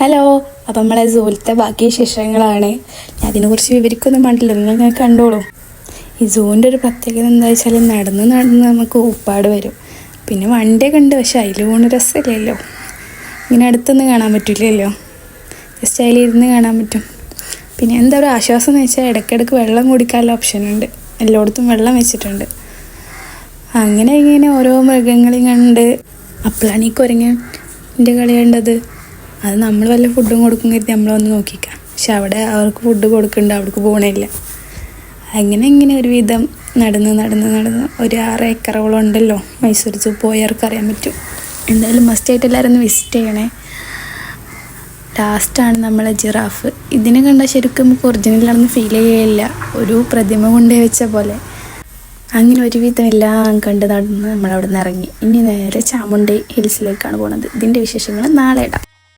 Hello, അപ്പം നമ്മളെ സൂലത്തെ ബാക്കി വിശേഷങ്ങളാണ്. ഞാൻ അതിനെക്കുറിച്ച് വിവരിക്കൊന്നും പാടില്ല, നിങ്ങൾ കണ്ടോളൂ. ഈ സൂവിൻ്റെ ഒരു പ്രത്യേകത എന്താ വെച്ചാൽ നടന്ന് നമുക്ക് ഊപ്പാട് വരും. പിന്നെ വണ്ടിയൊക്കെ ഉണ്ട്, പക്ഷെ അതിൽ പോകുന്ന രസമില്ലല്ലോ. ഇങ്ങനെ അടുത്തൊന്നും കാണാൻ പറ്റില്ലല്ലോ, ജസ്റ്റ് അതിലിരുന്ന് കാണാൻ പറ്റും. പിന്നെ എന്താ ഒരു ആശ്വാസം എന്ന് വെച്ചാൽ ഇടയ്ക്കിടയ്ക്ക് വെള്ളം കുടിക്കാനുള്ള ഓപ്ഷനുണ്ട്, എല്ലായിടത്തും വെള്ളം വെച്ചിട്ടുണ്ട്. അങ്ങനെ ഇങ്ങനെ ഓരോ മൃഗങ്ങളെയും കണ്ട് അപ്പോഴാണ് ഈ കുരങ്ങൻ്റെ കളി കണ്ടത്. അത് നമ്മൾ വല്ല ഫുഡും കൊടുക്കും കരുതി നമ്മളൊന്ന് നോക്കിക്കാം, പക്ഷെ അവിടെ അവർക്ക് ഫുഡ് കൊടുക്കുന്നുണ്ട്, അവിടേക്ക് പോകണില്ല. അങ്ങനെ ഒരുവിധം നടന്ന് ഒരു 6 ഏക്കറോളം ഉണ്ടല്ലോ മൈസൂർ സൂ, പോയവർക്ക് അറിയാൻ പറ്റും. എന്തായാലും മസ്റ്റായിട്ട് എല്ലാവരും ഒന്ന് വിസിറ്റ് ചെയ്യണേ. ലാസ്റ്റാണ് നമ്മളെ ജിറാഫ്. ഇതിനെ കണ്ടാൽ ശരിക്കും നമുക്ക് ഒറിജിനലാണെന്ന് ഫീൽ ചെയ്യില്ല, ഒരു പ്രതിമ കൊണ്ടേ വെച്ച പോലെ. അങ്ങനെ ഒരുവിധം എല്ലാം കണ്ട് നടന്ന് നമ്മളവിടെ നിന്ന് ഇറങ്ങി. ഇനി നേരെ ചാമുണ്ഡി ഹിൽസിലേക്കാണ് പോണത്. ഇതിൻ്റെ വിശേഷങ്ങൾ നാളെ ഇടാം.